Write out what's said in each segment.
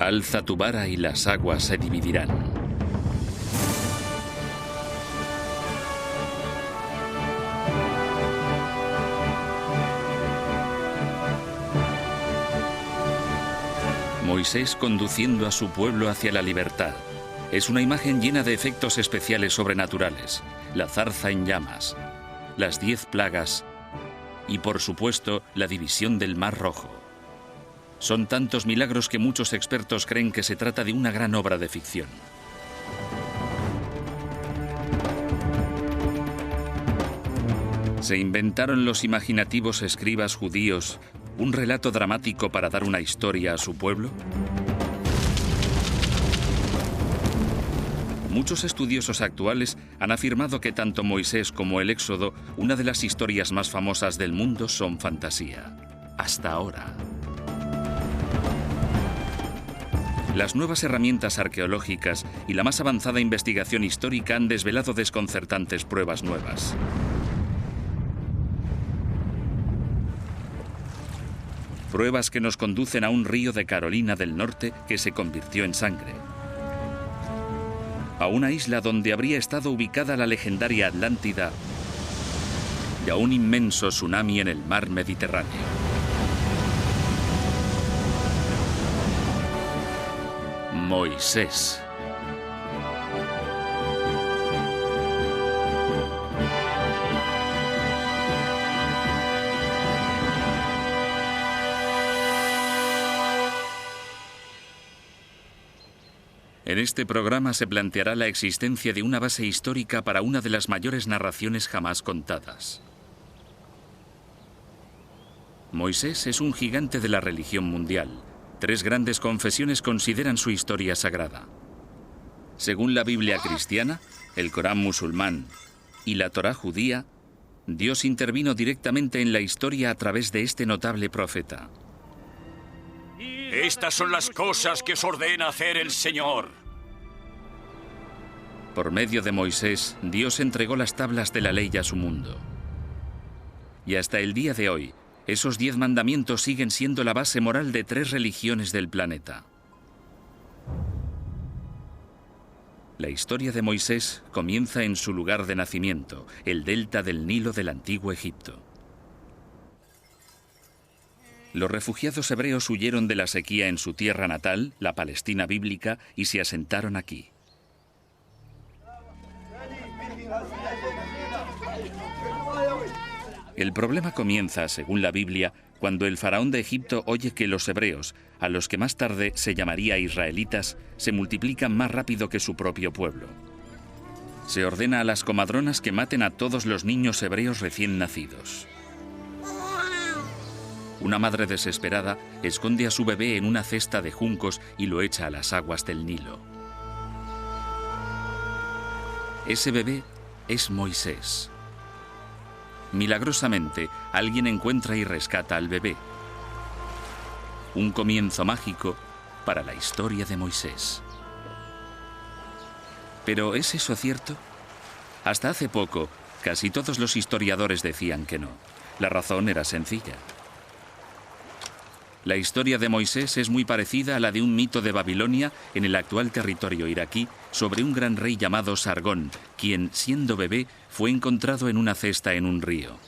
Alza tu vara y las aguas se dividirán. Moisés conduciendo a su pueblo hacia la libertad. Es una imagen llena de efectos especiales sobrenaturales. La zarza en llamas, las 10 plagas y, por supuesto, la división del Mar Rojo. Son tantos milagros que muchos expertos creen que se trata de una gran obra de ficción. ¿Se inventaron los imaginativos escribas judíos un relato dramático para dar una historia a su pueblo? Muchos estudiosos actuales han afirmado que tanto Moisés como el Éxodo, una de las historias más famosas del mundo, son fantasía. Hasta ahora. Las nuevas herramientas arqueológicas y la más avanzada investigación histórica han desvelado desconcertantes pruebas nuevas. Pruebas que nos conducen a un río de Carolina del Norte que se convirtió en sangre. A una isla donde habría estado ubicada la legendaria Atlántida y a un inmenso tsunami en el mar Mediterráneo. Moisés. En este programa se planteará la existencia de una base histórica para una de las mayores narraciones jamás contadas. Moisés es un gigante de la religión mundial. 3 grandes confesiones consideran su historia sagrada. Según la Biblia cristiana, el Corán musulmán y la Torá judía, Dios intervino directamente en la historia a través de este notable profeta. Estas son las cosas que os ordena hacer el Señor. Por medio de Moisés, Dios entregó las tablas de la ley a su mundo. Y hasta el día de hoy, esos 10 mandamientos siguen siendo la base moral de 3 religiones del planeta. La historia de Moisés comienza en su lugar de nacimiento, el delta del Nilo del antiguo Egipto. Los refugiados hebreos huyeron de la sequía en su tierra natal, la Palestina bíblica, y se asentaron aquí. El problema comienza, según la Biblia, cuando el faraón de Egipto oye que los hebreos, a los que más tarde se llamaría israelitas, se multiplican más rápido que su propio pueblo. Se ordena a las comadronas que maten a todos los niños hebreos recién nacidos. Una madre desesperada esconde a su bebé en una cesta de juncos y lo echa a las aguas del Nilo. Ese bebé es Moisés. Milagrosamente, alguien encuentra y rescata al bebé. Un comienzo mágico para la historia de Moisés. ¿Pero es eso cierto? Hasta hace poco, casi todos los historiadores decían que no. La razón era sencilla. La historia de Moisés es muy parecida a la de un mito de Babilonia en el actual territorio iraquí sobre un gran rey llamado Sargón, quien, siendo bebé, fue encontrado en una cesta en un río.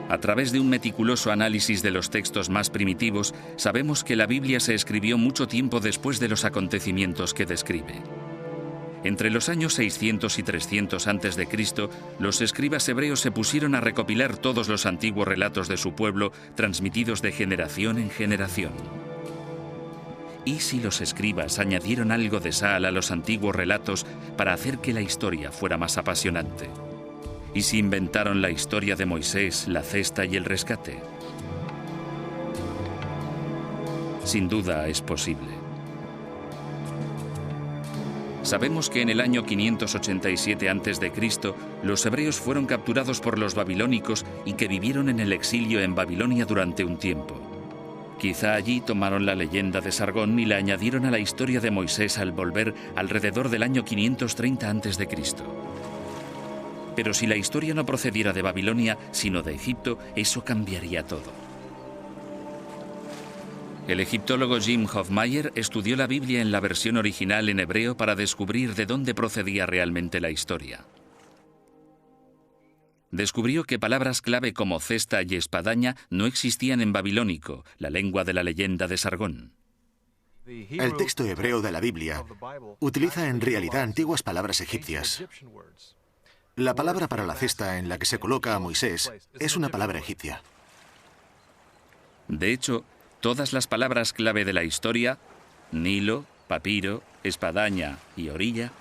A través de un meticuloso análisis de los textos más primitivos, sabemos que la Biblia se escribió mucho tiempo después de los acontecimientos que describe. Entre los años 600 y 300 a.C., los escribas hebreos se pusieron a recopilar todos los antiguos relatos de su pueblo, transmitidos de generación en generación. ¿Y si los escribas añadieron algo de sal a los antiguos relatos para hacer que la historia fuera más apasionante? ¿Y si inventaron la historia de Moisés, la cesta y el rescate? Sin duda es posible. Sabemos que en el año 587 a.C., los hebreos fueron capturados por los babilónicos y que vivieron en el exilio en Babilonia durante un tiempo. Quizá allí tomaron la leyenda de Sargón y la añadieron a la historia de Moisés al volver alrededor del año 530 a.C. Pero si la historia no procediera de Babilonia, sino de Egipto, eso cambiaría todo. El egiptólogo Jim Hofmaier estudió la Biblia en la versión original en hebreo para descubrir de dónde procedía realmente la historia. Descubrió que palabras clave como cesta y espadaña no existían en babilónico, la lengua de la leyenda de Sargón. El texto hebreo de la Biblia utiliza en realidad antiguas palabras egipcias. La palabra para la cesta en la que se coloca a Moisés es una palabra egipcia. De hecho, todas las palabras clave de la historia, Nilo, papiro, espadaña y orilla,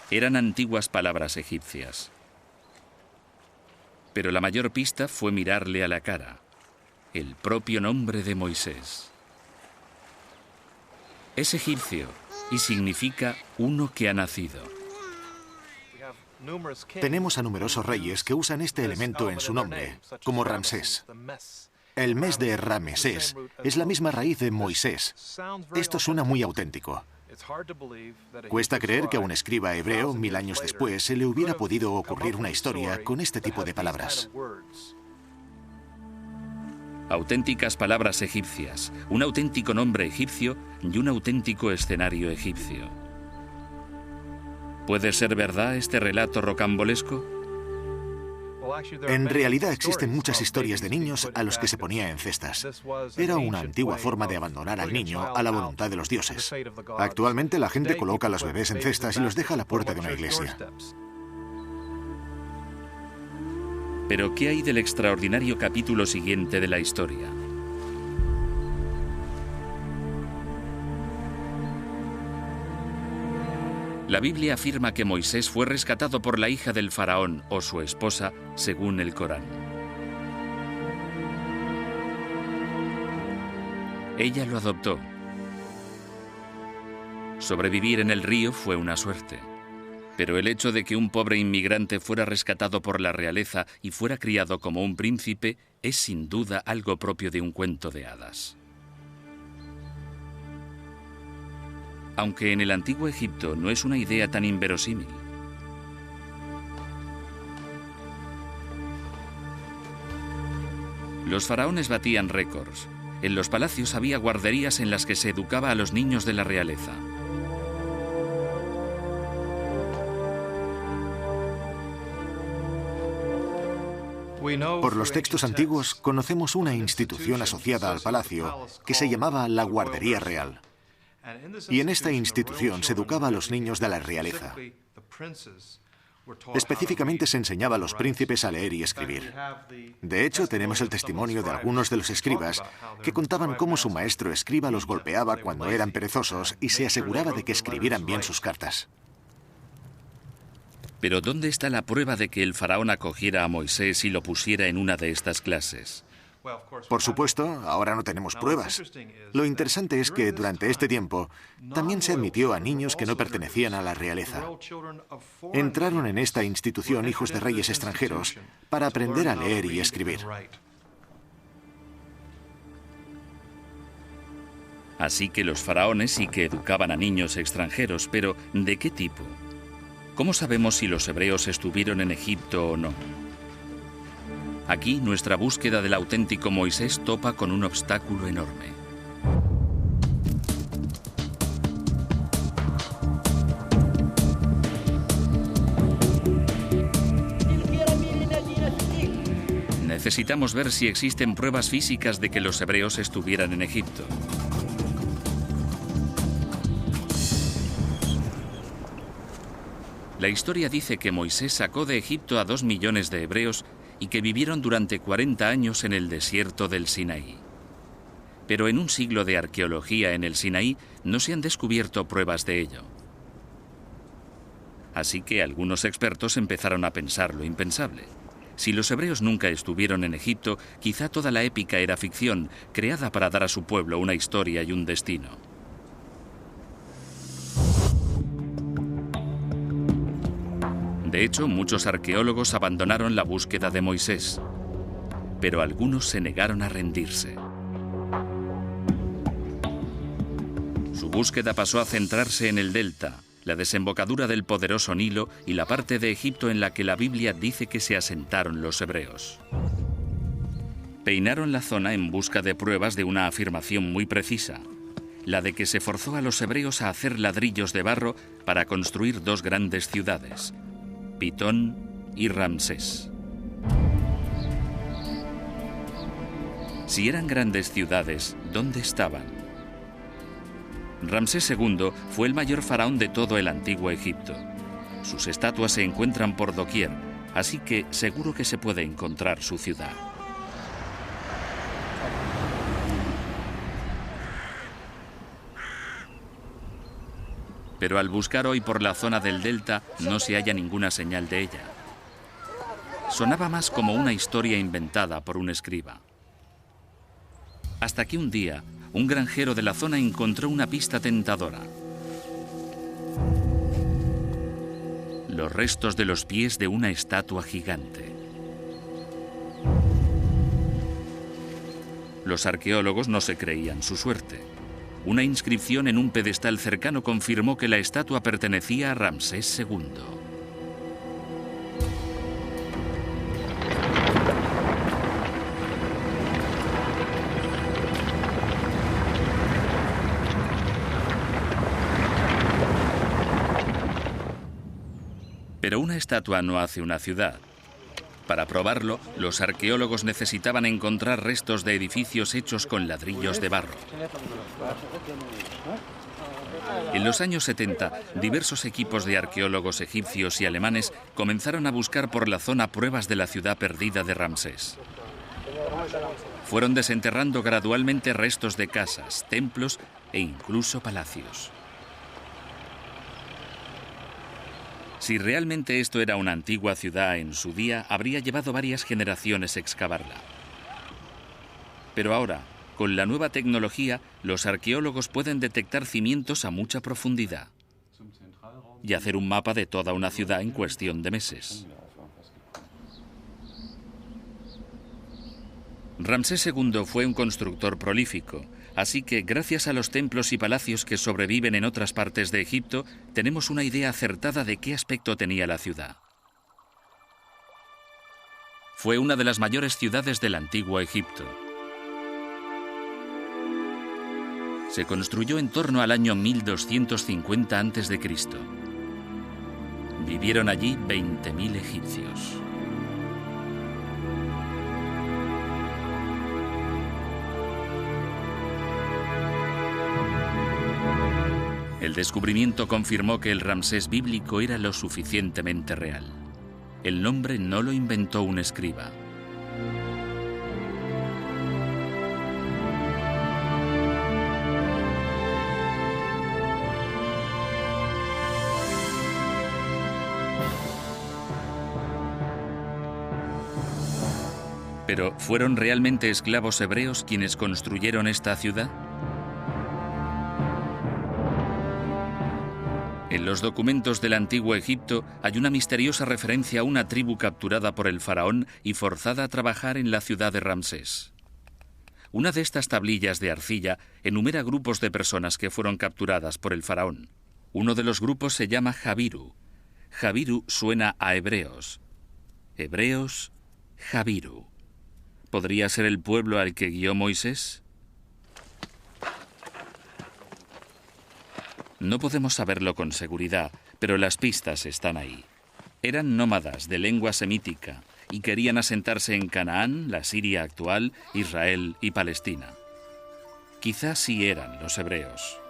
eran antiguas palabras egipcias. Pero la mayor pista fue mirarle a la cara, el propio nombre de Moisés. Es egipcio y significa uno que ha nacido. Tenemos a numerosos reyes que usan este elemento en su nombre, como Ramsés. El mes de Ramesés es la misma raíz de Moisés. Esto suena muy auténtico. Cuesta creer que a un escriba hebreo, 1000 años después, se le hubiera podido ocurrir una historia con este tipo de palabras. Auténticas palabras egipcias, un auténtico nombre egipcio y un auténtico escenario egipcio. ¿Puede ser verdad este relato rocambolesco? En realidad existen muchas historias de niños a los que se ponía en cestas. Era una antigua forma de abandonar al niño a la voluntad de los dioses. Actualmente la gente coloca a los bebés en cestas y los deja a la puerta de una iglesia. Pero ¿qué hay del extraordinario capítulo siguiente de la historia? La Biblia afirma que Moisés fue rescatado por la hija del faraón o su esposa, según el Corán. Ella lo adoptó. Sobrevivir en el río fue una suerte. Pero el hecho de que un pobre inmigrante fuera rescatado por la realeza y fuera criado como un príncipe es sin duda algo propio de un cuento de hadas. Aunque en el antiguo Egipto no es una idea tan inverosímil. Los faraones batían récords. En los palacios había guarderías en las que se educaba a los niños de la realeza. Por los textos antiguos conocemos una institución asociada al palacio que se llamaba la Guardería Real. Y en esta institución se educaba a los niños de la realeza. Específicamente se enseñaba a los príncipes a leer y escribir. De hecho, tenemos el testimonio de algunos de los escribas que contaban cómo su maestro escriba los golpeaba cuando eran perezosos y se aseguraba de que escribieran bien sus cartas. Pero ¿dónde está la prueba de que el faraón acogiera a Moisés y lo pusiera en una de estas clases? Por supuesto, ahora no tenemos pruebas. Lo interesante es que durante este tiempo también se admitió a niños que no pertenecían a la realeza. Entraron en esta institución hijos de reyes extranjeros para aprender a leer y escribir. Así que los faraones sí que educaban a niños extranjeros, pero ¿de qué tipo? ¿Cómo sabemos si los hebreos estuvieron en Egipto o no? Aquí nuestra búsqueda del auténtico Moisés topa con un obstáculo enorme. Necesitamos ver si existen pruebas físicas de que los hebreos estuvieran en Egipto. La historia dice que Moisés sacó de Egipto a 2 millones de hebreos y que vivieron durante 40 años en el desierto del Sinaí. Pero en un siglo de arqueología en el Sinaí no se han descubierto pruebas de ello. Así que algunos expertos empezaron a pensar lo impensable. Si los hebreos nunca estuvieron en Egipto, quizá toda la épica era ficción, creada para dar a su pueblo una historia y un destino. De hecho, muchos arqueólogos abandonaron la búsqueda de Moisés, pero algunos se negaron a rendirse. búsqueda pasó a centrarse en el delta, la desembocadura del poderoso Nilo y la parte de Egipto en la que la Biblia dice que se asentaron los hebreos. Peinaron la zona en busca de pruebas de una afirmación muy precisa, la de que se forzó a los hebreos a hacer ladrillos de barro para construir dos grandes ciudades, Pitón y Ramsés. Si eran grandes ciudades, ¿dónde estaban? Ramsés II fue el mayor faraón de todo el antiguo Egipto. Sus estatuas se encuentran por doquier, así que seguro que se puede encontrar su ciudad. Pero al buscar hoy por la zona del delta no se halla ninguna señal de ella. Sonaba más como una historia inventada por un escriba. Hasta que un día, un granjero de la zona encontró una pista tentadora. Los restos de los pies de una estatua gigante. Los arqueólogos no se creían su suerte. Una inscripción en un pedestal cercano confirmó que la estatua pertenecía a Ramsés II. Pero una estatua no hace una ciudad. Para probarlo, los arqueólogos necesitaban encontrar restos de edificios hechos con ladrillos de barro. En los años 70, diversos equipos de arqueólogos egipcios y alemanes comenzaron a buscar por la zona pruebas de la ciudad perdida de Ramsés. Fueron desenterrando gradualmente restos de casas, templos e incluso palacios. Si realmente esto era una antigua ciudad en su día, habría llevado varias generaciones excavarla. Pero ahora, con la nueva tecnología, los arqueólogos pueden detectar cimientos a mucha profundidad y hacer un mapa de toda una ciudad en cuestión de meses. Ramsés II fue un constructor prolífico, así que gracias a los templos y palacios que sobreviven en otras partes de Egipto, tenemos una idea acertada de qué aspecto tenía la ciudad. Fue una de las mayores ciudades del antiguo Egipto. Se construyó en torno al año 1250 a.C. Vivieron allí 20.000 egipcios. El descubrimiento confirmó que el Ramsés bíblico era lo suficientemente real. El nombre no lo inventó un escriba. Pero, ¿fueron realmente esclavos hebreos quienes construyeron esta ciudad? En los documentos del antiguo Egipto hay una misteriosa referencia a una tribu capturada por el faraón y forzada a trabajar en la ciudad de Ramsés. Una de estas tablillas de arcilla enumera grupos de personas que fueron capturadas por el faraón. Uno de los grupos se llama Jabiru. Jabiru suena a hebreos. Hebreos, Jabiru. ¿Podría ser el pueblo al que guió Moisés? No podemos saberlo con seguridad, pero las pistas están ahí. Eran nómadas de lengua semítica y querían asentarse en Canaán, la Siria actual, Israel y Palestina. Quizás sí eran los hebreos.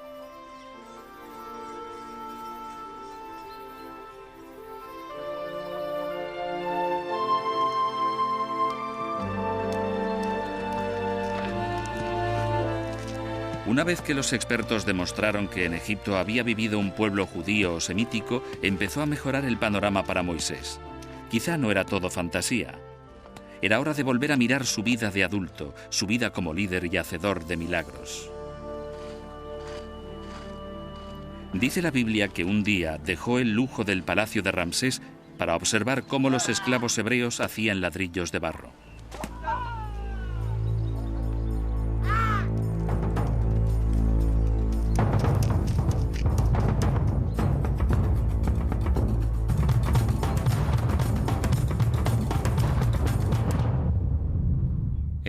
Una vez que los expertos demostraron que en Egipto había vivido un pueblo judío o semítico, empezó a mejorar el panorama para Moisés. Quizá no era todo fantasía. Era hora de volver a mirar su vida de adulto, su vida como líder y hacedor de milagros. Dice la Biblia que un día dejó el lujo del palacio de Ramsés para observar cómo los esclavos hebreos hacían ladrillos de barro.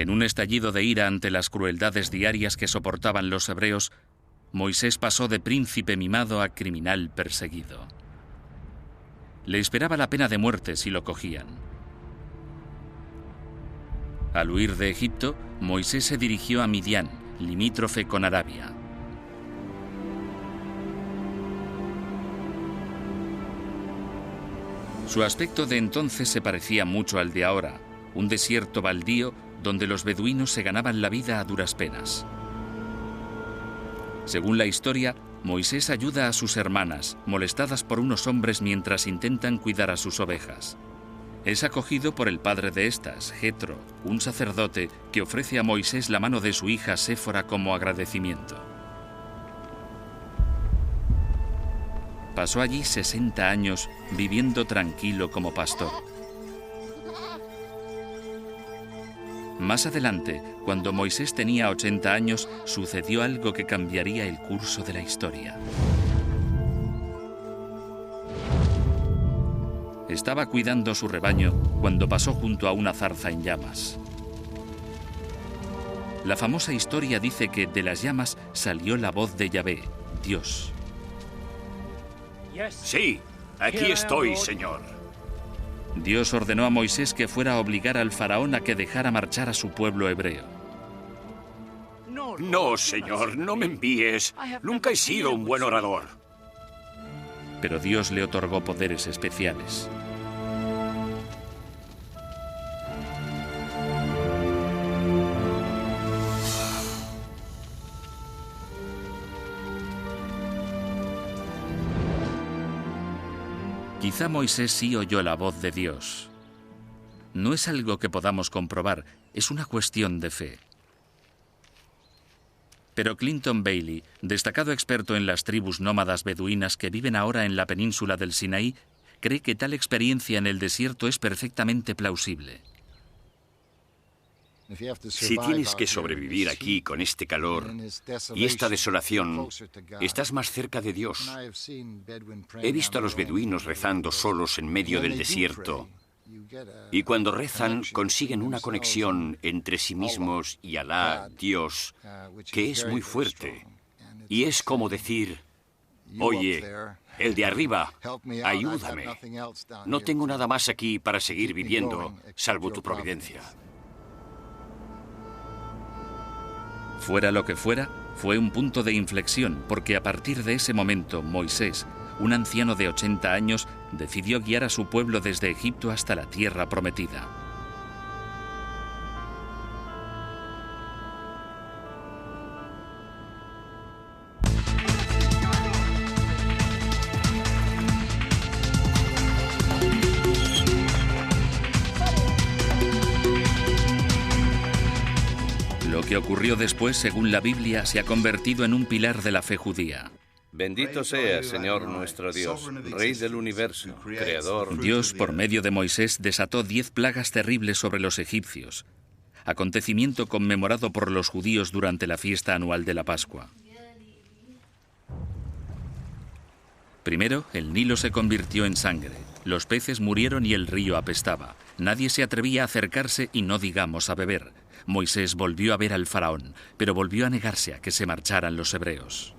En un estallido de ira ante las crueldades diarias que soportaban los hebreos, Moisés pasó de príncipe mimado a criminal perseguido. Le esperaba la pena de muerte si lo cogían. Al huir de Egipto, Moisés se dirigió a Midian, limítrofe con Arabia. Su aspecto de entonces se parecía mucho al de ahora, un desierto baldío donde los beduinos se ganaban la vida a duras penas. Según la historia, Moisés ayuda a sus hermanas, molestadas por unos hombres mientras intentan cuidar a sus ovejas. Es acogido por el padre de estas, Jetro, un sacerdote que ofrece a Moisés la mano de su hija Séfora como agradecimiento. Pasó allí 60 años viviendo tranquilo como pastor. Más adelante, cuando Moisés tenía 80 años, sucedió algo que cambiaría el curso de la historia. Estaba cuidando su rebaño cuando pasó junto a una zarza en llamas. La famosa historia dice que de las llamas salió la voz de Yahvé, Dios. Sí, aquí estoy, Señor. Dios ordenó a Moisés que fuera a obligar al faraón a que dejara marchar a su pueblo hebreo. No, Señor, no me envíes. Nunca he sido un buen orador. Pero Dios le otorgó poderes especiales. Quizá Moisés sí oyó la voz de Dios. No es algo que podamos comprobar, es una cuestión de fe. Pero Clinton Bailey, destacado experto en las tribus nómadas beduinas que viven ahora en la península del Sinaí, cree que tal experiencia en el desierto es perfectamente plausible. Si tienes que sobrevivir aquí con este calor y esta desolación, estás más cerca de Dios. He visto a los beduinos rezando solos en medio del desierto, y cuando rezan consiguen una conexión entre sí mismos y Alá, Dios, que es muy fuerte. Y es como decir, oye, el de arriba, ayúdame. No tengo nada más aquí para seguir viviendo, salvo tu providencia. Fuera lo que fuera, fue un punto de inflexión, porque a partir de ese momento Moisés, un anciano de 80 años, decidió guiar a su pueblo desde Egipto hasta la tierra prometida. Lo que ocurrió después, según la Biblia, se ha convertido en un pilar de la fe judía. Bendito seas, Señor nuestro Dios, Rey del universo, Creador. Dios, por medio de Moisés, desató 10 plagas terribles sobre los egipcios, acontecimiento conmemorado por los judíos durante la fiesta anual de la Pascua. Primero, el Nilo se convirtió en sangre, los peces murieron y el río apestaba. Nadie se atrevía a acercarse y no digamos a beber. Moisés volvió a ver al faraón, pero volvió a negarse a que se marcharan los hebreos.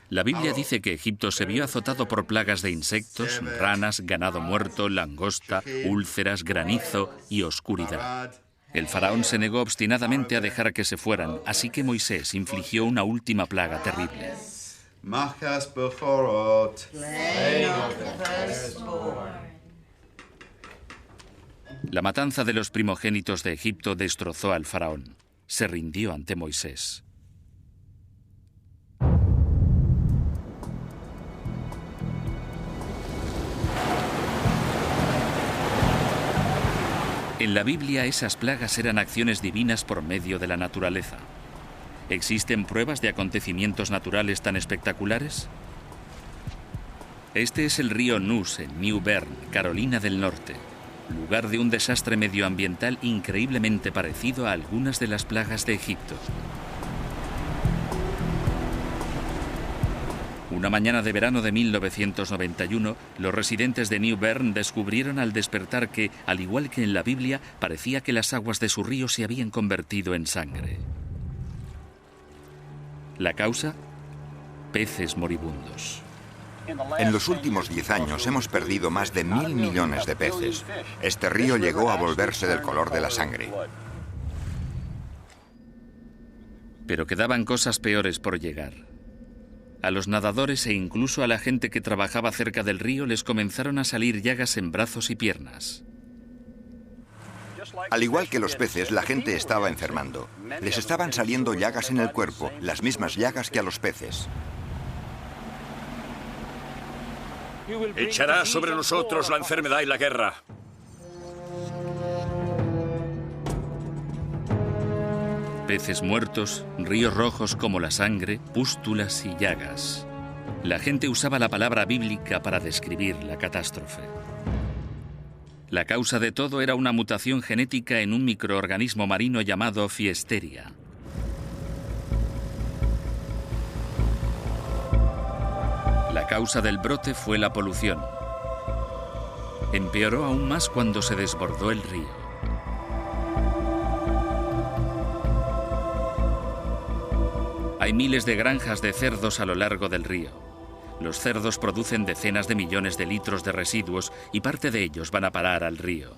La Biblia dice que Egipto se vio azotado por plagas de insectos, ranas, ganado muerto, langosta, úlceras, granizo y oscuridad. El faraón se negó obstinadamente a dejar que se fueran, así que Moisés infligió una última plaga terrible. La matanza de los primogénitos de Egipto destrozó al faraón. Se rindió ante Moisés. En la Biblia esas plagas eran acciones divinas por medio de la naturaleza. ¿Existen pruebas de acontecimientos naturales tan espectaculares? Este es el río Neuse, en New Bern, Carolina del Norte, lugar de un desastre medioambiental increíblemente parecido a algunas de las plagas de Egipto. Una mañana de verano de 1991, los residentes de New Bern descubrieron al despertar que, al igual que en la Biblia, parecía que las aguas de su río se habían convertido en sangre. ¿La causa? Peces moribundos. En los últimos 10 años hemos perdido más de 1.000 millones de peces. Este río llegó a volverse del color de la sangre. Pero quedaban cosas peores por llegar. A los nadadores e incluso a la gente que trabajaba cerca del río les comenzaron a salir llagas en brazos y piernas. Al igual que los peces, la gente estaba enfermando. Les estaban saliendo llagas en el cuerpo, las mismas llagas que a los peces. Echará sobre nosotros la enfermedad y la guerra. Peces muertos, ríos rojos como la sangre, pústulas y llagas. La gente usaba la palabra bíblica para describir la catástrofe. La causa de todo era una mutación genética en un microorganismo marino llamado Fiesteria. La causa del brote fue la polución. Empeoró aún más cuando se desbordó el río. Hay miles de granjas de cerdos a lo largo del río. Los cerdos producen decenas de millones de litros de residuos y parte de ellos van a parar al río.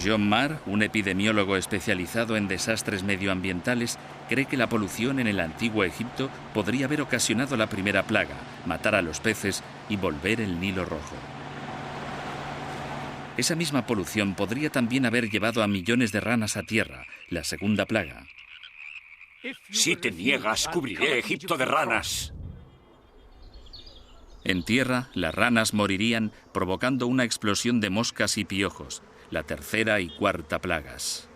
John Marr, un epidemiólogo especializado en desastres medioambientales, cree que la polución en el antiguo Egipto podría haber ocasionado la primera plaga, matar a los peces y volver el Nilo rojo. Esa misma polución podría también haber llevado a millones de ranas a tierra, la segunda plaga. Si te niegas, cubriré Egipto de ranas. En tierra, las ranas morirían provocando una explosión de moscas y piojos, la tercera y cuarta plagas.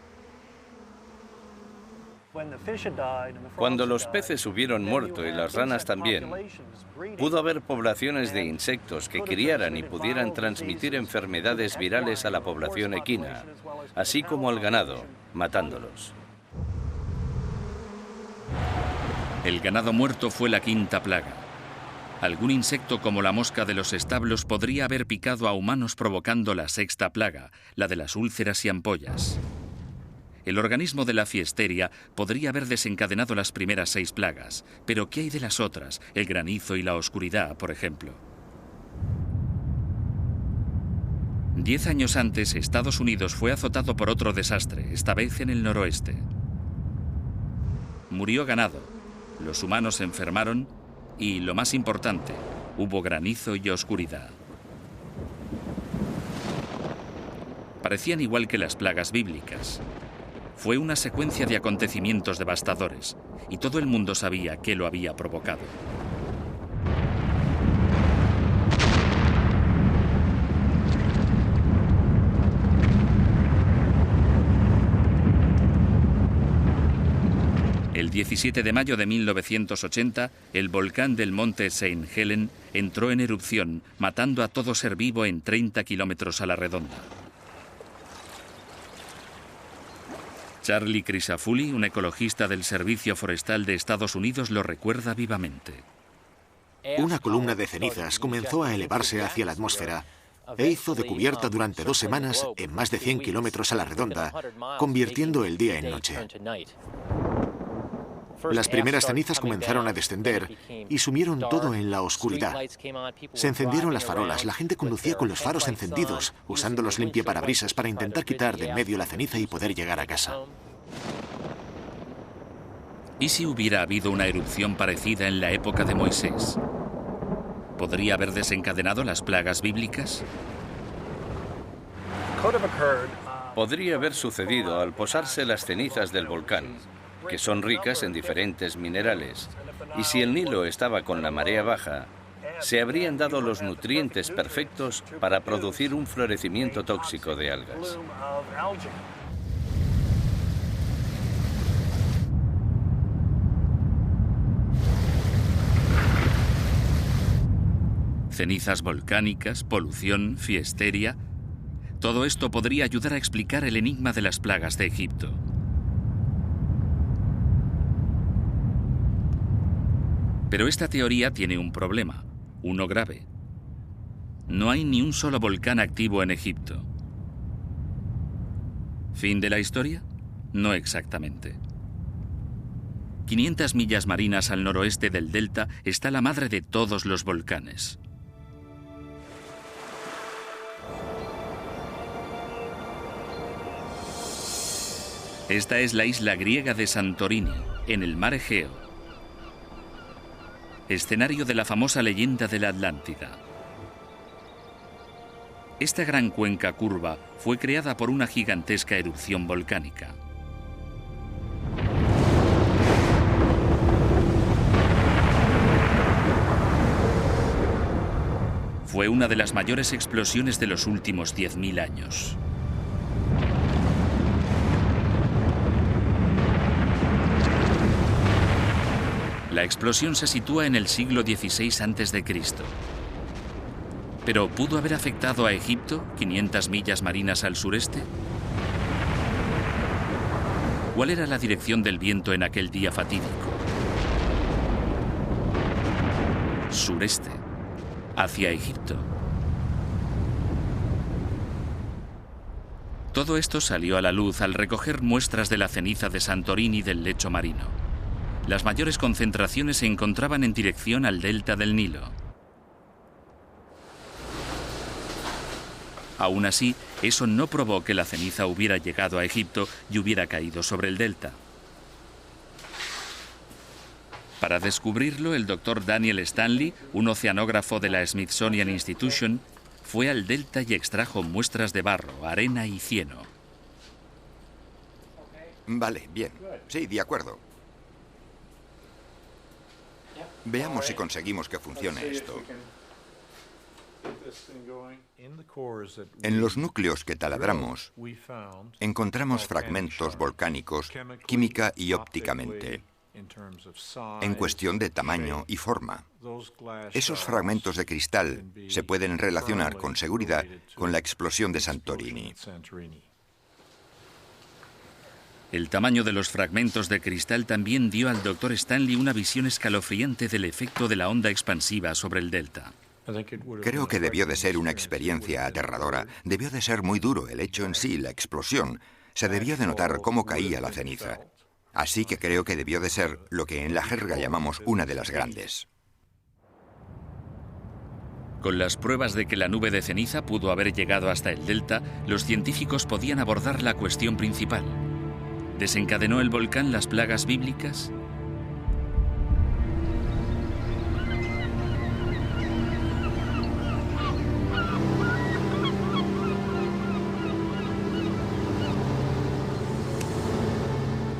Cuando los peces hubieron muerto y las ranas también, pudo haber poblaciones de insectos que criaran y pudieran transmitir enfermedades virales a la población equina, así como al ganado, matándolos. El ganado muerto fue la quinta plaga. Algún insecto como la mosca de los establos podría haber picado a humanos provocando la sexta plaga, la de las úlceras y ampollas. El organismo de la Fiesteria podría haber desencadenado las primeras 6 plagas, pero ¿qué hay de las otras? El granizo y la oscuridad, por ejemplo. 10 años antes, Estados Unidos fue azotado por otro desastre, esta vez en el noroeste. Murió ganado, los humanos se enfermaron y, lo más importante, hubo granizo y oscuridad. Parecían igual que las plagas bíblicas. Fue una secuencia de acontecimientos devastadores, y todo el mundo sabía qué lo había provocado. El 17 de mayo de 1980, el volcán del monte St. Helen entró en erupción, matando a todo ser vivo en 30 kilómetros a la redonda. Charlie Crisafulli, un ecologista del Servicio Forestal de Estados Unidos, lo recuerda vivamente. Una columna de cenizas comenzó a elevarse hacia la atmósfera e hizo de cubierta durante 2 semanas en más de 100 kilómetros a la redonda, convirtiendo el día en noche. Las primeras cenizas comenzaron a descender y sumieron todo en la oscuridad. Se encendieron las farolas, la gente conducía con los faros encendidos, usando los limpiaparabrisas para intentar quitar de en medio la ceniza y poder llegar a casa. ¿Y si hubiera habido una erupción parecida en la época de Moisés? ¿Podría haber desencadenado las plagas bíblicas? Podría haber sucedido al posarse las cenizas del volcán, que son ricas en diferentes minerales, y si el Nilo estaba con la marea baja, se habrían dado los nutrientes perfectos para producir un florecimiento tóxico de algas. Cenizas volcánicas, polución, fiesteria. Todo esto podría ayudar a explicar el enigma de las plagas de Egipto. Pero esta teoría tiene un problema, uno grave. No hay ni un solo volcán activo en Egipto. ¿Fin de la historia? No exactamente. 500 millas marinas al noroeste del delta está la madre de todos los volcanes. Esta es la isla griega de Santorini, en el mar Egeo, escenario de la famosa leyenda de la Atlántida. Esta gran cuenca curva fue creada por una gigantesca erupción volcánica. Fue una de las mayores explosiones de los últimos 10.000 años. La explosión se sitúa en el siglo XVI a.C. ¿Pero pudo haber afectado a Egipto, 500 millas marinas al sureste? ¿Cuál era la dirección del viento en aquel día fatídico? Sureste, hacia Egipto. Todo esto salió a la luz al recoger muestras de la ceniza de Santorini del lecho marino. Las mayores concentraciones se encontraban en dirección al delta del Nilo. Aún así, eso no probó que la ceniza hubiera llegado a Egipto y hubiera caído sobre el delta. Para descubrirlo, el doctor Daniel Stanley, un oceanógrafo de la Smithsonian Institution, fue al delta y extrajo muestras de barro, arena y cieno. Vale, bien. Sí, de acuerdo. Veamos si conseguimos que funcione esto. En los núcleos que taladramos, encontramos fragmentos volcánicos química y ópticamente, en cuestión de tamaño y forma. Esos fragmentos de cristal se pueden relacionar con seguridad con la explosión de Santorini. El tamaño de los fragmentos de cristal también dio al Dr. Stanley una visión escalofriante del efecto de la onda expansiva sobre el delta. Creo que debió de ser una experiencia aterradora. Debió de ser muy duro el hecho en sí, la explosión. Se debió de notar cómo caía la ceniza. Así que creo que debió de ser lo que en la jerga llamamos una de las grandes. Con las pruebas de que la nube de ceniza pudo haber llegado hasta el delta, los científicos podían abordar la cuestión principal. ¿Desencadenó el volcán las plagas bíblicas?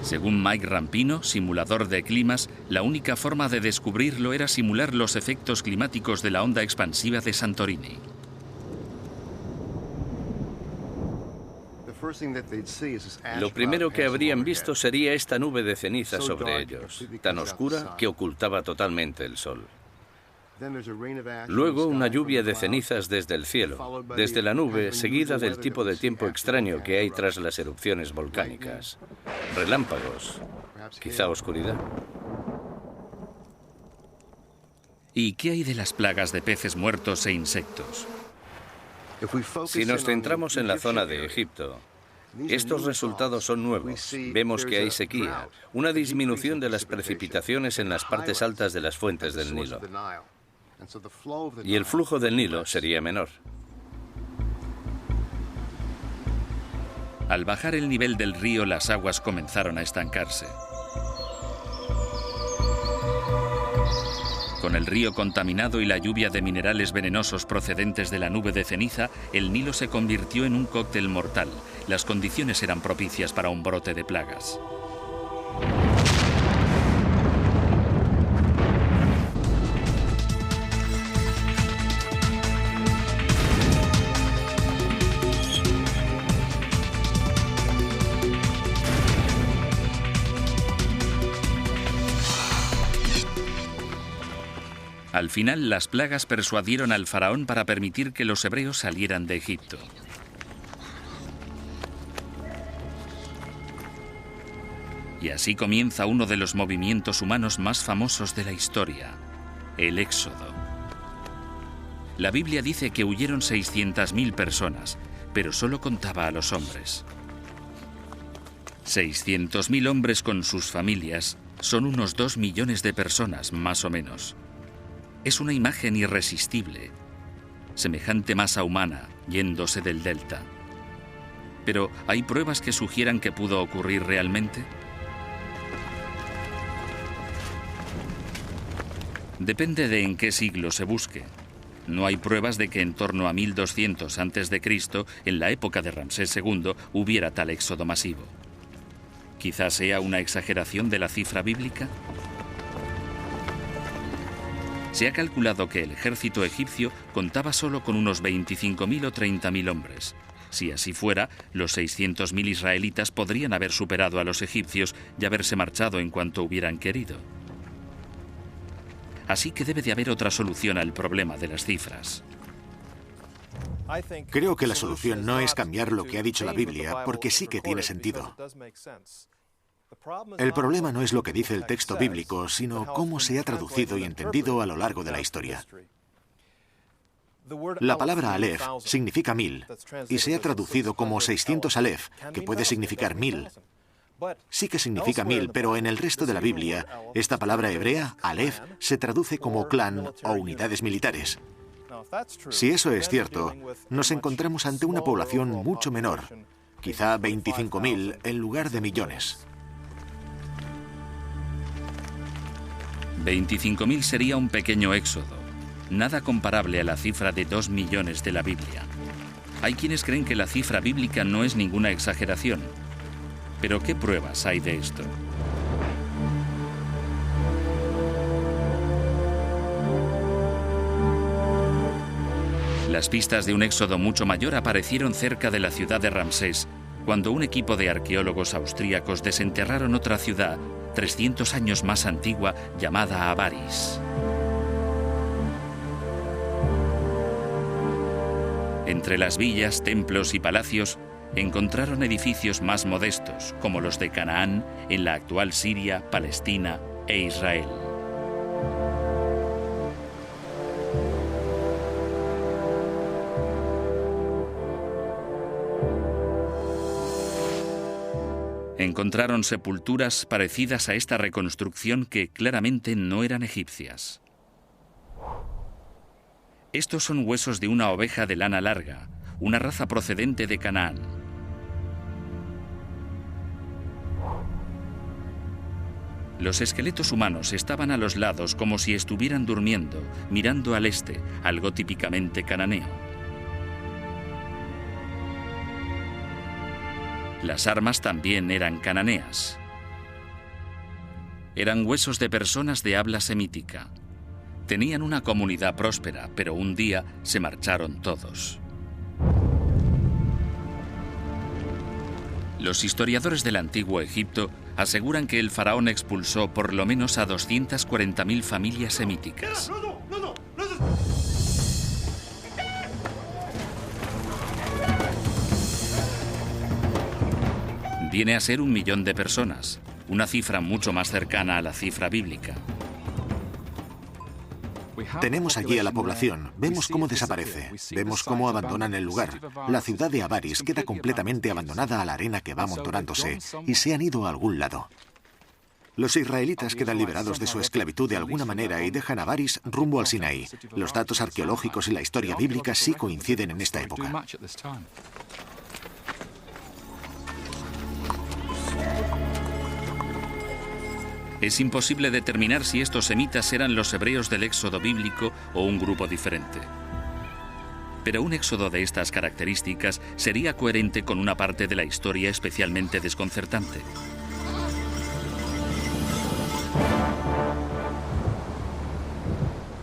Según Mike Rampino, simulador de climas, la única forma de descubrirlo era simular los efectos climáticos de la onda expansiva de Santorini. Lo primero que habrían visto sería esta nube de ceniza sobre ellos, tan oscura que ocultaba totalmente el sol. Luego una lluvia de cenizas desde el cielo, desde la nube, seguida del tipo de tiempo extraño que hay tras las erupciones volcánicas. Relámpagos, quizá oscuridad. ¿Y qué hay de las plagas de peces muertos e insectos? Si nos centramos en la zona de Egipto, estos resultados son nuevos. Vemos que hay sequía, una disminución de las precipitaciones en las partes altas de las fuentes del Nilo. Y el flujo del Nilo sería menor. Al bajar el nivel del río, las aguas comenzaron a estancarse. Con el río contaminado y la lluvia de minerales venenosos procedentes de la nube de ceniza, el Nilo se convirtió en un cóctel mortal. Las condiciones eran propicias para un brote de plagas. Al final, las plagas persuadieron al faraón para permitir que los hebreos salieran de Egipto. Y así comienza uno de los movimientos humanos más famosos de la historia, el Éxodo. La Biblia dice que huyeron 600.000 personas, pero solo contaba a los hombres. 600.000 hombres con sus familias son unos 2 millones de personas, más o menos. Es una imagen irresistible, semejante masa humana yéndose del delta. Pero ¿hay pruebas que sugieran que pudo ocurrir realmente? Depende de en qué siglo se busque. No hay pruebas de que en torno a 1200 a.C., en la época de Ramsés II, hubiera tal éxodo masivo. ¿Quizás sea una exageración de la cifra bíblica? Se ha calculado que el ejército egipcio contaba solo con unos 25.000 o 30.000 hombres. Si así fuera, los 600.000 israelitas podrían haber superado a los egipcios y haberse marchado en cuanto hubieran querido. Así que debe de haber otra solución al problema de las cifras. Creo que la solución no es cambiar lo que ha dicho la Biblia, porque sí que tiene sentido. El problema no es lo que dice el texto bíblico, sino cómo se ha traducido y entendido a lo largo de la historia. La palabra Aleph significa 1000 y se ha traducido como 600 Aleph, que puede significar 1000. Sí que significa 1000, pero en el resto de la Biblia, esta palabra hebrea, Aleph, se traduce como clan o unidades militares. Si eso es cierto, nos encontramos ante una población mucho menor, quizá 25.000 en lugar de millones. 25.000 sería un pequeño éxodo, nada comparable a la cifra de 2 millones de la Biblia. Hay quienes creen que la cifra bíblica no es ninguna exageración. Pero ¿qué pruebas hay de esto? Las pistas de un éxodo mucho mayor aparecieron cerca de la ciudad de Ramsés, cuando un equipo de arqueólogos austríacos desenterraron otra ciudad, 300 años más antigua, llamada Avaris. Entre las villas, templos y palacios, encontraron edificios más modestos, como los de Canaán, en la actual Siria, Palestina e Israel. Encontraron sepulturas parecidas a esta reconstrucción que claramente no eran egipcias. Estos son huesos de una oveja de lana larga, una raza procedente de Canaán. Los esqueletos humanos estaban a los lados como si estuvieran durmiendo, mirando al este, algo típicamente cananeo. Las armas también eran cananeas. Eran huesos de personas de habla semítica. Tenían una comunidad próspera, pero un día se marcharon todos. Los historiadores del antiguo Egipto aseguran que el faraón expulsó por lo menos a 240.000 familias semíticas. Viene a ser 1 millón de personas, una cifra mucho más cercana a la cifra bíblica. Tenemos allí a la población, vemos cómo desaparece, vemos cómo abandonan el lugar. La ciudad de Avaris queda completamente abandonada a la arena que va amontonándose y se han ido a algún lado. Los israelitas quedan liberados de su esclavitud de alguna manera y dejan Avaris rumbo al Sinaí. Los datos arqueológicos y la historia bíblica sí coinciden en esta época. Es imposible determinar si estos semitas eran los hebreos del éxodo bíblico o un grupo diferente. Pero un éxodo de estas características sería coherente con una parte de la historia especialmente desconcertante.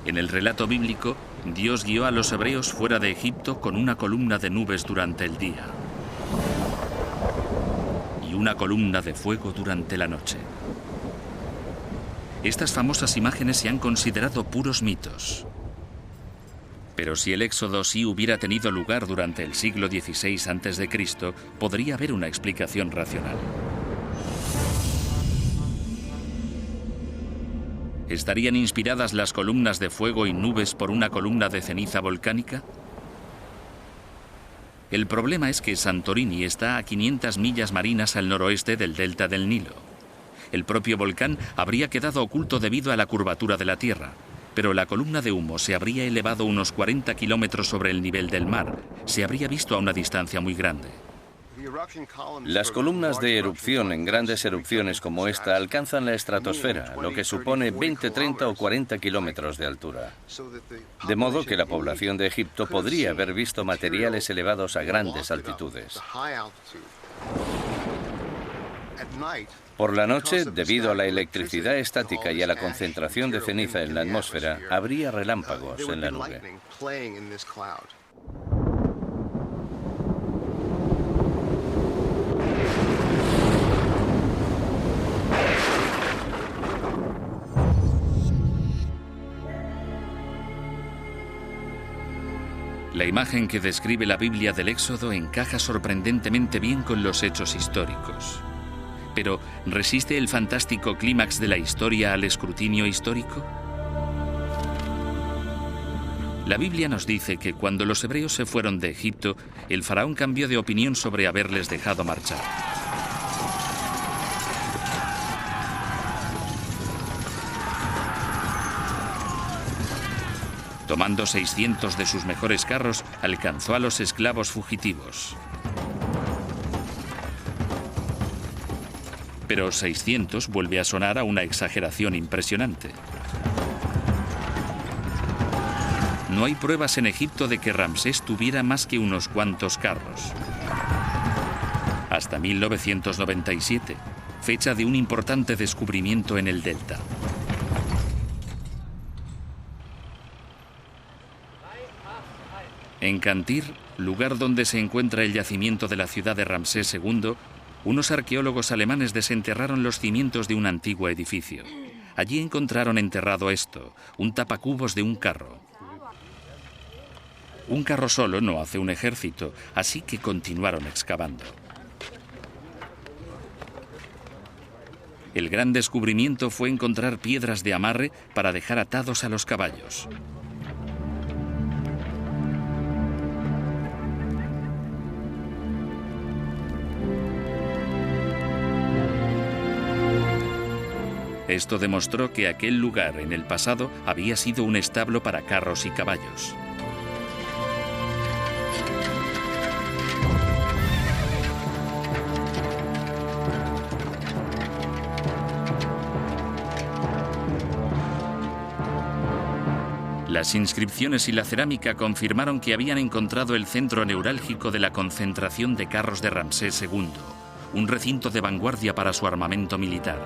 En el relato bíblico, Dios guió a los hebreos fuera de Egipto con una columna de nubes durante el día y una columna de fuego durante la noche. Estas famosas imágenes se han considerado puros mitos. Pero si el éxodo sí hubiera tenido lugar durante el siglo XVI a.C., podría haber una explicación racional. ¿Estarían inspiradas las columnas de fuego y nubes por una columna de ceniza volcánica? El problema es que Santorini está a 500 millas marinas al noroeste del delta del Nilo. El propio volcán habría quedado oculto debido a la curvatura de la Tierra, pero la columna de humo se habría elevado unos 40 kilómetros sobre el nivel del mar. Se habría visto a una distancia muy grande. Las columnas de erupción en grandes erupciones como esta alcanzan la estratosfera, lo que supone 20, 30 o 40 kilómetros de altura. De modo que la población de Egipto podría haber visto materiales elevados a grandes altitudes. Por la noche, debido a la electricidad estática y a la concentración de ceniza en la atmósfera, habría relámpagos en la nube. La imagen que describe la Biblia del Éxodo encaja sorprendentemente bien con los hechos históricos. Pero, ¿resiste el fantástico clímax de la historia al escrutinio histórico? La Biblia nos dice que cuando los hebreos se fueron de Egipto, el faraón cambió de opinión sobre haberles dejado marchar. Tomando 600 de sus mejores carros, alcanzó a los esclavos fugitivos. Pero 600 vuelve a sonar a una exageración impresionante. No hay pruebas en Egipto de que Ramsés tuviera más que unos cuantos carros. Hasta 1997, fecha de un importante descubrimiento en el delta. En Cantir, lugar donde se encuentra el yacimiento de la ciudad de Ramsés II, unos arqueólogos alemanes desenterraron los cimientos de un antiguo edificio. Allí encontraron enterrado esto, un tapacubos de un carro. Un carro solo no hace un ejército, así que continuaron excavando. El gran descubrimiento fue encontrar piedras de amarre para dejar atados a los caballos. Esto demostró que aquel lugar en el pasado había sido un establo para carros y caballos. Las inscripciones y la cerámica confirmaron que habían encontrado el centro neurálgico de la concentración de carros de Ramsés II, un recinto de vanguardia para su armamento militar.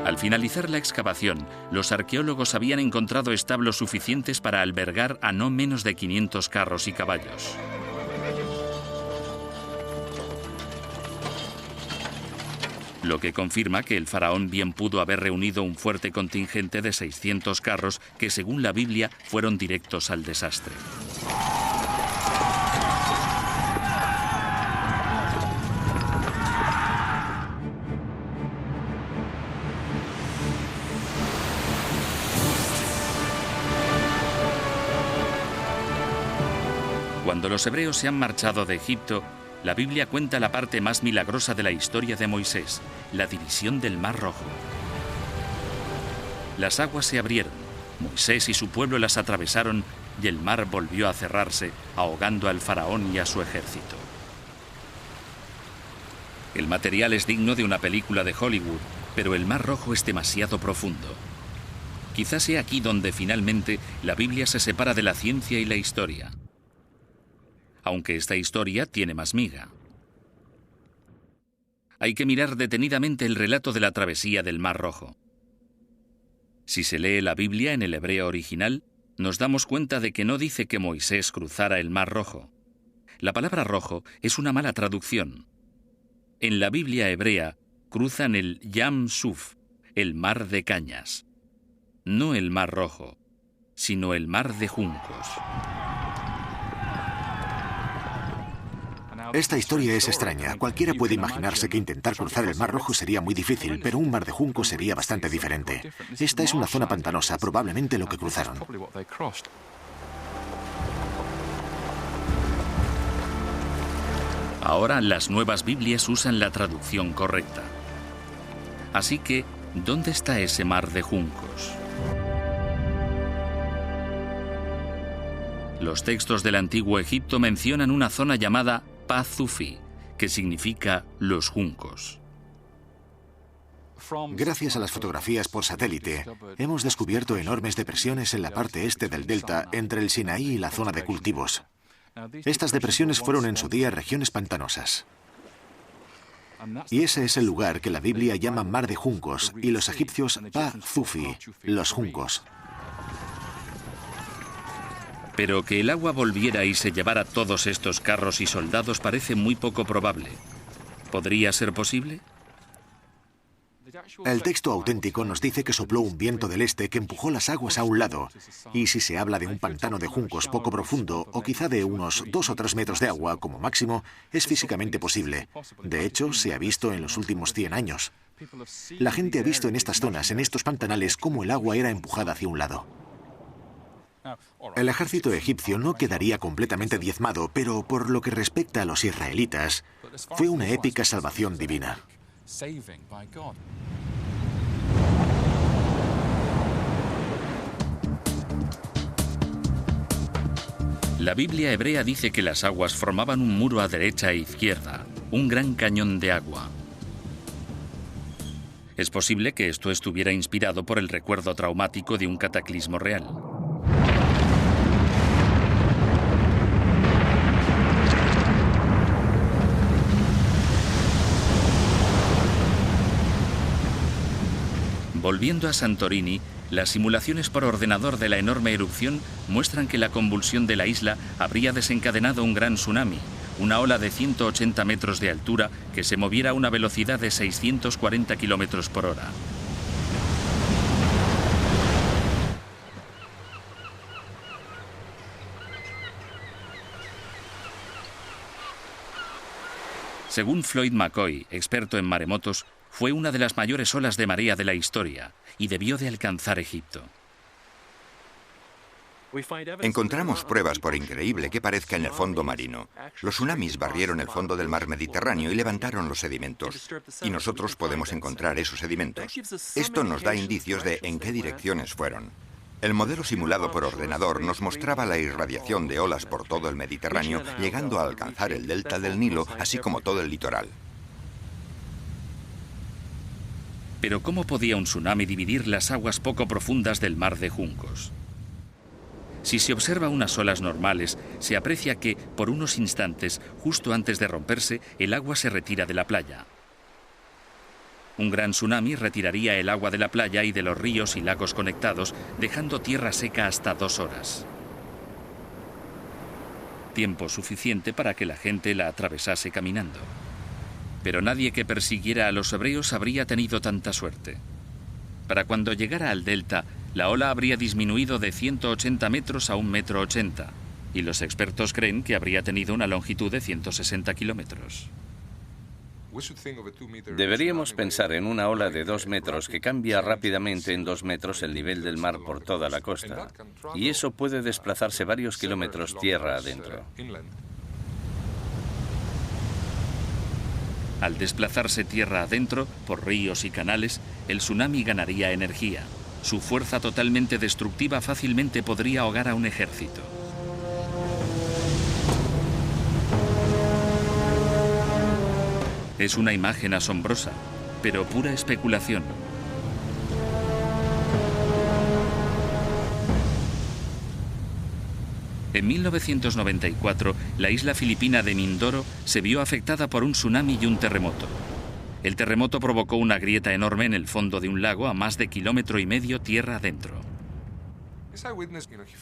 Al finalizar la excavación, los arqueólogos habían encontrado establos suficientes para albergar a no menos de 500 carros y caballos. Lo que confirma que el faraón bien pudo haber reunido un fuerte contingente de 600 carros que, según la Biblia, fueron directos al desastre. Cuando los hebreos se han marchado de Egipto, la Biblia cuenta la parte más milagrosa de la historia de Moisés, la división del Mar Rojo. Las aguas se abrieron, Moisés y su pueblo las atravesaron y el mar volvió a cerrarse, ahogando al faraón y a su ejército. El material es digno de una película de Hollywood, pero el Mar Rojo es demasiado profundo. Quizás sea aquí donde finalmente la Biblia se separa de la ciencia y la historia. Aunque esta historia tiene más miga. Hay que mirar detenidamente el relato de la travesía del Mar Rojo. Si se lee la Biblia en el hebreo original, nos damos cuenta de que no dice que Moisés cruzara el Mar Rojo. La palabra rojo es una mala traducción. En la Biblia hebrea, cruzan el Yam Suf, el mar de cañas. No el Mar Rojo, sino el mar de juncos. Esta historia es extraña. Cualquiera puede imaginarse que intentar cruzar el Mar Rojo sería muy difícil, pero un mar de juncos sería bastante diferente. Esta es una zona pantanosa, probablemente lo que cruzaron. Ahora las nuevas Biblias usan la traducción correcta. Así que, ¿dónde está ese mar de juncos? Los textos del antiguo Egipto mencionan una zona llamada Pa-Zufi, que significa los juncos. Gracias a las fotografías por satélite, hemos descubierto enormes depresiones en la parte este del delta entre el Sinaí y la zona de cultivos. Estas depresiones fueron en su día regiones pantanosas. Y ese es el lugar que la Biblia llama Mar de Juncos y los egipcios Pa-Zufi, los juncos. Pero que el agua volviera y se llevara todos estos carros y soldados parece muy poco probable. ¿Podría ser posible? El texto auténtico nos dice que sopló un viento del este que empujó las aguas a un lado. Y si se habla de un pantano de juncos poco profundo, o quizá de unos 2 o 3 metros de agua como máximo, es físicamente posible. De hecho, se ha visto en los últimos 100 años. La gente ha visto en estas zonas, en estos pantanales, cómo el agua era empujada hacia un lado. El ejército egipcio no quedaría completamente diezmado, pero por lo que respecta a los israelitas, fue una épica salvación divina. La Biblia hebrea dice que las aguas formaban un muro a derecha e izquierda, un gran cañón de agua. Es posible que esto estuviera inspirado por el recuerdo traumático de un cataclismo real. Volviendo a Santorini, las simulaciones por ordenador de la enorme erupción muestran que la convulsión de la isla habría desencadenado un gran tsunami, una ola de 180 metros de altura que se moviera a una velocidad de 640 kilómetros por hora. Según Floyd McCoy, experto en maremotos, fue una de las mayores olas de marea de la historia y debió de alcanzar Egipto. Encontramos pruebas, por increíble que parezca, en el fondo marino. Los tsunamis barrieron el fondo del mar Mediterráneo y levantaron los sedimentos. Y nosotros podemos encontrar esos sedimentos. Esto nos da indicios de en qué direcciones fueron. El modelo simulado por ordenador nos mostraba la irradiación de olas por todo el Mediterráneo, llegando a alcanzar el delta del Nilo, así como todo el litoral. Pero ¿cómo podía un tsunami dividir las aguas poco profundas del mar de juncos? Si se observa unas olas normales, se aprecia que, por unos instantes, justo antes de romperse, el agua se retira de la playa. Un gran tsunami retiraría el agua de la playa y de los ríos y lagos conectados, dejando tierra seca hasta 2 horas. Tiempo suficiente para que la gente la atravesase caminando. Pero nadie que persiguiera a los hebreos habría tenido tanta suerte. Para cuando llegara al delta, la ola habría disminuido de 180 metros a 1,80 m, y los expertos creen que habría tenido una longitud de 160 kilómetros. Deberíamos pensar en una ola de 2 metros que cambia rápidamente en 2 metros el nivel del mar por toda la costa, y eso puede desplazarse varios kilómetros tierra adentro. Al desplazarse tierra adentro, por ríos y canales, el tsunami ganaría energía. Su fuerza totalmente destructiva fácilmente podría ahogar a un ejército. Es una imagen asombrosa, pero pura especulación. En 1994, la isla filipina de Mindoro se vio afectada por un tsunami y un terremoto. El terremoto provocó una grieta enorme en el fondo de un lago a más de 1,5 kilómetros tierra adentro.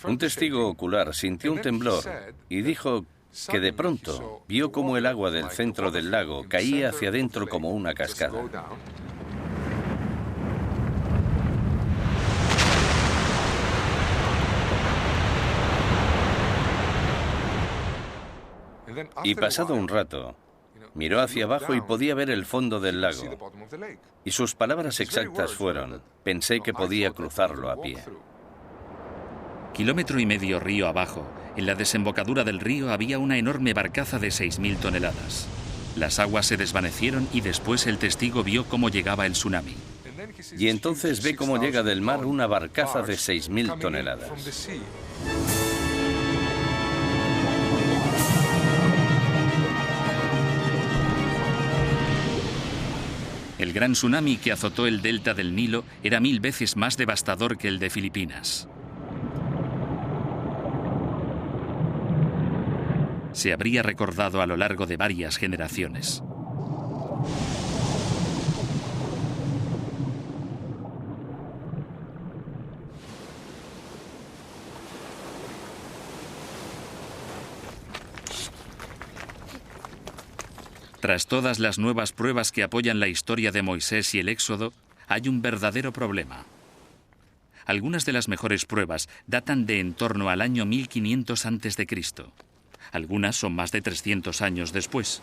Un testigo ocular sintió un temblor y dijo que de pronto vio cómo el agua del centro del lago caía hacia adentro como una cascada. Y pasado un rato, miró hacia abajo y podía ver el fondo del lago. Y sus palabras exactas fueron: pensé que podía cruzarlo a pie. Kilómetro y medio río abajo, en la desembocadura del río había una enorme barcaza de 6.000 toneladas. Las aguas se desvanecieron y después el testigo vio cómo llegaba el tsunami. Y entonces ve cómo llega del mar una barcaza de 6.000 toneladas. El gran tsunami que azotó el delta del Nilo era 1000 veces más devastador que el de Filipinas. Se habría recordado a lo largo de varias generaciones. Tras todas las nuevas pruebas que apoyan la historia de Moisés y el Éxodo, hay un verdadero problema. Algunas de las mejores pruebas datan de en torno al año 1500 a.C. Algunas son más de 300 años después.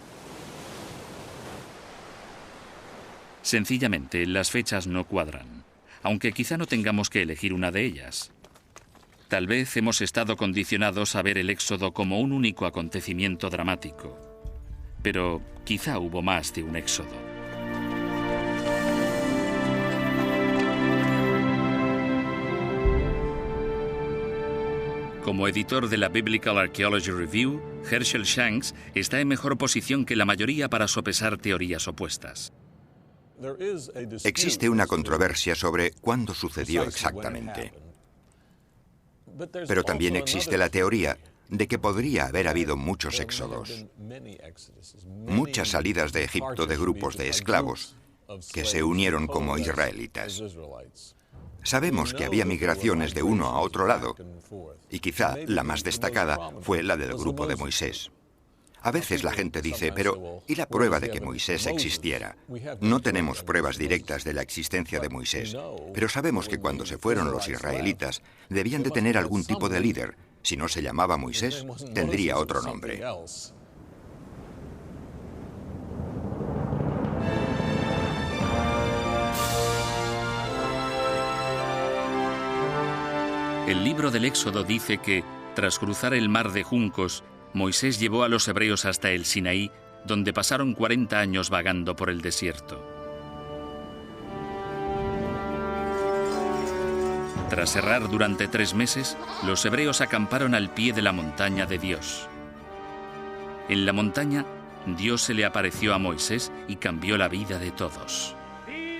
Sencillamente, las fechas no cuadran, aunque quizá no tengamos que elegir una de ellas. Tal vez hemos estado condicionados a ver el Éxodo como un único acontecimiento dramático. Pero quizá hubo más de un éxodo. Como editor de la Biblical Archaeology Review, Herschel Shanks está en mejor posición que la mayoría para sopesar teorías opuestas. Existe una controversia sobre cuándo sucedió exactamente. Pero también existe la teoría de que podría haber habido muchos éxodos, muchas salidas de Egipto de grupos de esclavos que se unieron como israelitas. Sabemos que había migraciones de uno a otro lado, y quizá la más destacada fue la del grupo de Moisés. A veces la gente dice, pero ¿y la prueba de que Moisés existiera? No tenemos pruebas directas de la existencia de Moisés, pero sabemos que cuando se fueron los israelitas, debían de tener algún tipo de líder. Si no se llamaba Moisés, tendría otro nombre. El libro del Éxodo dice que, tras cruzar el mar de juncos, Moisés llevó a los hebreos hasta el Sinaí, donde pasaron 40 años vagando por el desierto. Tras errar durante 3 meses, los hebreos acamparon al pie de la montaña de Dios. En la montaña, Dios se le apareció a Moisés y cambió la vida de todos.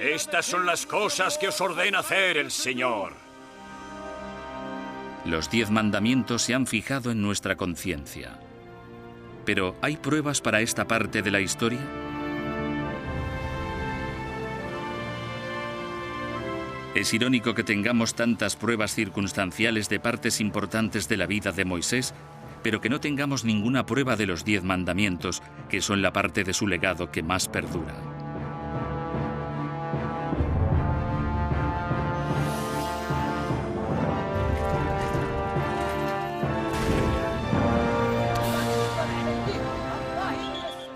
Estas son las cosas que os ordena hacer el Señor. Los 10 mandamientos se han fijado en nuestra conciencia. Pero, ¿hay pruebas para esta parte de la historia? Es irónico que tengamos tantas pruebas circunstanciales de partes importantes de la vida de Moisés, pero que no tengamos ninguna prueba de los 10 mandamientos, que son la parte de su legado que más perdura.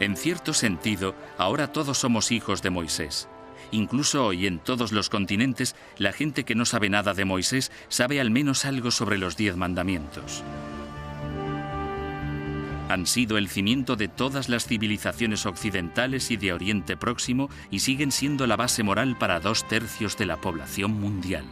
En cierto sentido, ahora todos somos hijos de Moisés. Incluso hoy, en todos los continentes, la gente que no sabe nada de Moisés sabe al menos algo sobre los 10 mandamientos. Han sido el cimiento de todas las civilizaciones occidentales y de Oriente Próximo y siguen siendo la base moral para 2/3 de la población mundial.